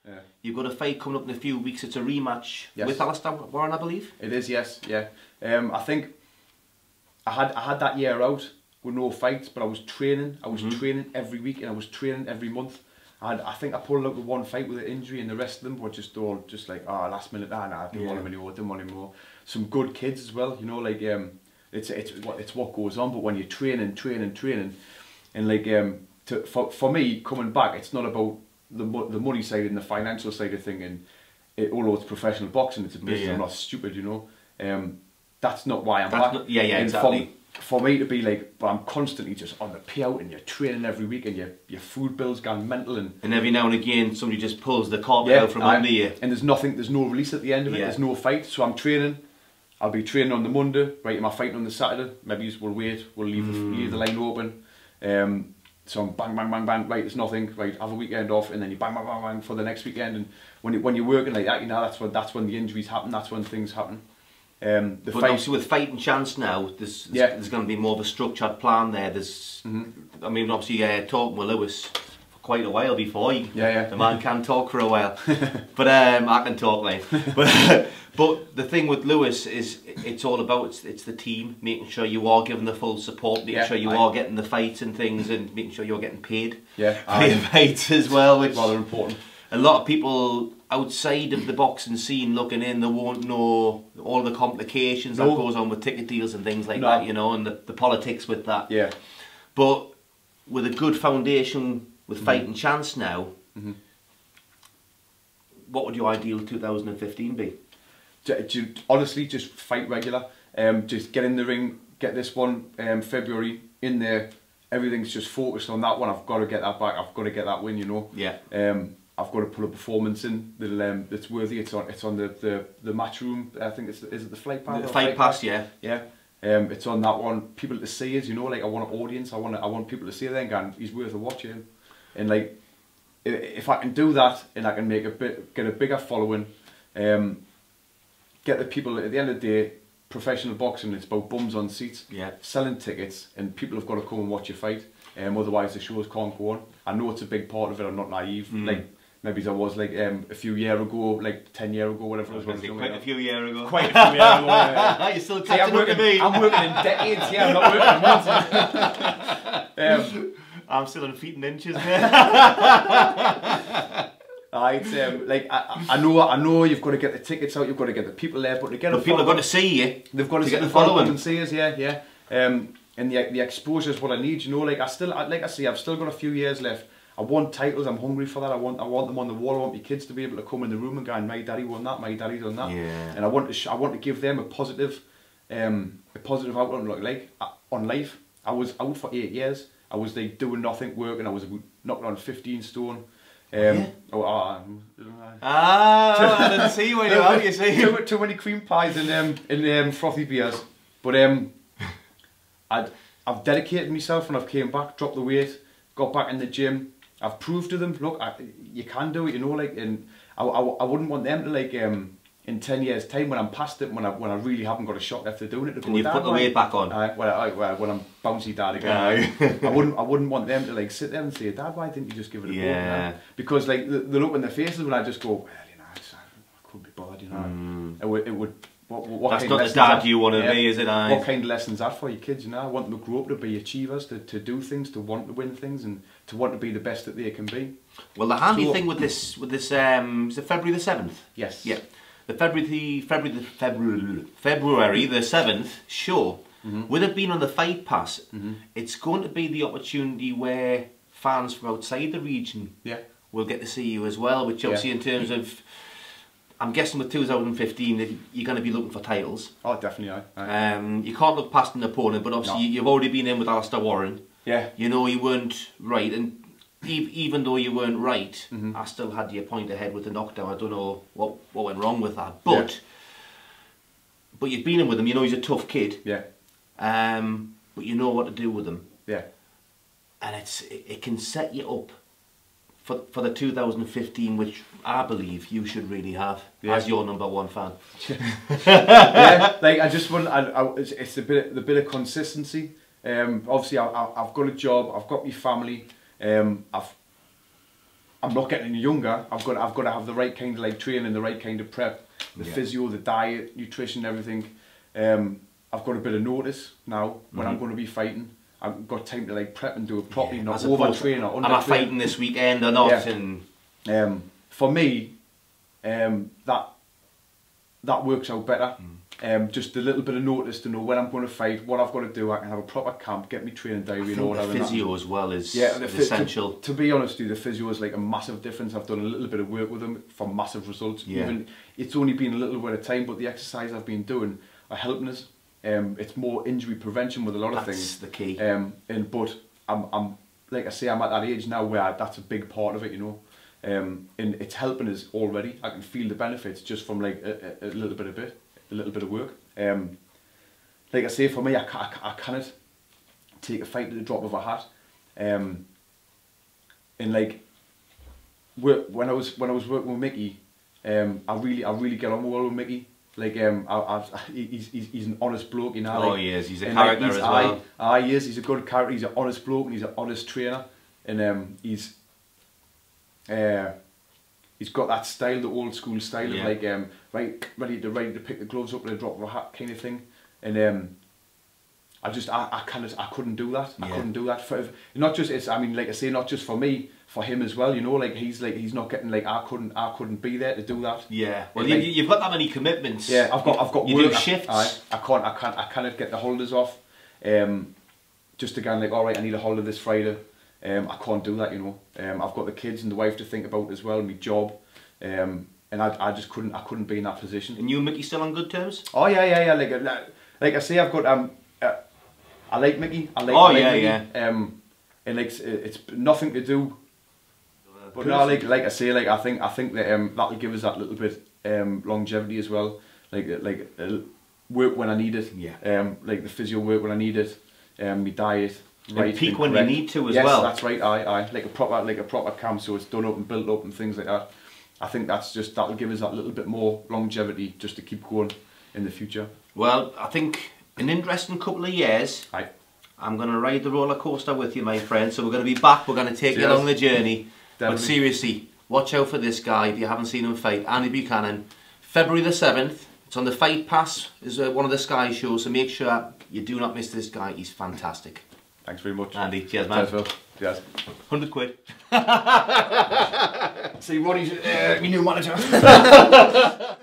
Yeah. You've got a fight coming up in a few weeks. It's a rematch with Alistair Warren, I believe. It is, yes, yeah. I think I had that year out with no fights, but I was training. I was training every week, and I was training every month. I think I pulled out with one fight with an injury, and the rest of them were just all like, oh, last minute. Nah, I didn't want him anymore. Didn't want him more. Some good kids as well, you know, like it's what goes on. But when you're training, and like for me coming back, it's not about the money side and the financial side of thing, and although it's professional boxing, it's a business. I'm not stupid, you know. That's not why I'm back. Exactly. For me to be like, but I'm constantly just on the payout, and you're training every week, and your food bills gone mental, and every now and again somebody just pulls the carpet out from under you, and there's no release at the end of it. There's no fight, so I'm training. I'll be training on the Monday, right? Am I fighting on the Saturday? Maybe we'll wait. We'll leave the line open. So I'm bang, bang, bang, bang. Right, there's nothing. Right, have a weekend off, and then you bang, bang, bang, bang for the next weekend. And when you're working like that, you know, that's when the injuries happen. That's when things happen. But obviously with Fighting Chance now, there's going to be more of a structured plan there. There's, I mean, obviously talking with Lewis for quite a while before. The man can talk for a while, but I can talk like. But the thing with Lewis is, it's all about it's the team, making sure you are given the full support, making sure you are getting the fights and things, and making sure you're getting paid for your fights as well, which is rather important. A lot of people outside of the boxing scene looking in, they won't know all the complications that goes on with ticket deals and things like that, you know, and the politics with that. Yeah. But with a good foundation with Fighting Chance now, what would your ideal 2015 be? Honestly, just fight regular. Just get in the ring, get this one February in there. Everything's just focused on that one. I've got to get that back. I've got to get that win, you know. Yeah. I've got to put a performance in that's worthy. It's on the match room. I think is it the Fight Pass? The Fight Pass, yeah. Yeah. It's on that one. People to see it, you know. Like I want an audience. I want people to see it then, going, he's worth a watching. And like, if I can do that, and I can make get a bigger following, get the people at the end of the day. Professional boxing, it's about bums on seats, selling tickets, and people have got to come and watch your fight. Otherwise the shows can't go on. I know it's a big part of it. I'm not naive. Like maybe I was like a few years ago, like 10 years ago, whatever. Quite a few years ago. Quite a few years ago. Yeah. You're still catching up to me. I'm working in decades. Yeah, I'm not working in months. I'm still on feet and inches. It's like I know you've got to get the tickets out, you've got to get the people there, but to get people have got to see you. They've got to get the following and see us, and the exposure is what I need, you know. Like I say, I've still got a few years left. I want titles. I'm hungry for that. I want them on the wall. I want my kids to be able to come in the room and go, my daddy won that, my daddy done that. Yeah. And I want to give them a positive outlook like on life. I was out for 8 years. I was like doing nothing, working. I was knocking on 15 stone. I didn't see you when you were out, you see. Too many cream pies and frothy beers. But I've dedicated myself, and I've came back, dropped the weight, got back in the gym. I've proved to them, look, you can do it, you know. Like, and I wouldn't want them to like in 10 years' time, when I'm past it, when I really haven't got a shot left of doing it, to and you put the weight back on. When I'm bouncy dad again, I wouldn't want them to like sit there and say, Dad, why didn't you just give it a go? Because like the look in their faces when I just go, well, you know, I couldn't be bothered, you know. It would. What that's not the dad you want to be, is it? What kind of lessons that for your kids? You know, I want them to grow up to be achievers, to do things, to want to win things, and to want to be the best that they can be. Well, the handy thing with this, is it February the 7th? Yes. Yeah. The February the 7th show, with it being on the Fight Pass, it's going to be the opportunity where fans from outside the region will get to see you as well, which obviously in terms of, I'm guessing with 2015 that you're going to be looking for titles. Oh, definitely, you can't look past an opponent, but obviously you've already been in with Alistair Warren. Yeah. You know you weren't right, and even though you weren't right, I still had you a point ahead with the knockdown. I don't know what went wrong with that, but you've been in with him. You know he's a tough kid. Yeah. But you know what to do with him. Yeah. And it can set you up for the 2015, which I believe you should really have as your #1 fan. Yeah. Like I just want. It's the bit of consistency. Obviously, I've got a job. I've got my family. I've I'm not getting any younger. I've got to have the right kind of like training, the right kind of prep, the physio, the diet, nutrition, everything. I've got a bit of notice now when I'm going to be fighting. I've got time to like prep and do it properly, not overtrain or undertrain. Am I fighting this weekend or not? Yeah. And for me, that works out better. Just a little bit of notice to know when I'm going to fight, what I've got to do. I can have a proper camp, get me training diary in order. The physio as well is essential. To be honest with you, the physio is like a massive difference. I've done a little bit of work with them for massive results. Even it's only been a little bit of time, but the exercise I've been doing are helping us. It's more injury prevention with a lot of things. That's the key. But I'm like I say, I'm at that age now where that's a big part of it, you know. And it's helping us already. I can feel the benefits just from like a little bit of work. Like I say, for me, I cannot take a fight at the drop of a hat. And like when I was working with Mickey, I really get on well with Mickey. Like he's an honest bloke, you know. Oh, he is. He's a character as well. He is. He's a good character. He's an honest bloke and he's an honest trainer. And he's got that style, the old school style of like ready to pick the gloves up at the drop of a hat kind of thing. And I couldn't do that. I couldn't do that for not just like I say, not just for me, for him as well. You know, like he's not getting like I couldn't be there to do that. Yeah. Well, you've got that many commitments. Yeah, I've got you work. Do shifts. I cannot get the holidays off. Just again, like, all right, I need a holiday this Friday. I can't do that, you know. I've got the kids and the wife to think about as well, and my job. And I just couldn't be in that position. And you and Mickey still on good terms? Oh yeah. Like I say, I've got I like Mickey. I like Mickey. And like it's nothing to do. But no, like I say, like I think that that'll give us that little bit longevity as well. Like work when I need it. Yeah. Like the physio work when I need it. My diet. Right, peak when you need to as well. Yes, that's right. I like a proper camp, so it's done up and built up and things like that. I think that'll give us that little bit more longevity just to keep going in the future. Well, I think an interesting couple of years. Aye. I'm going to ride the roller coaster with you, my friend. So we're going to be back. We're going to take you along the journey. Definitely. But seriously, watch out for this guy if you haven't seen him fight. Andy Buchanan, February the 7th. It's on the Fight Pass. Is one of the Sky shows. So make sure you do not miss this guy. He's fantastic. Thanks very much. Andy, cheers, man. Cheers, Phil. Cheers. 100 quid. See, Ronnie's my new manager.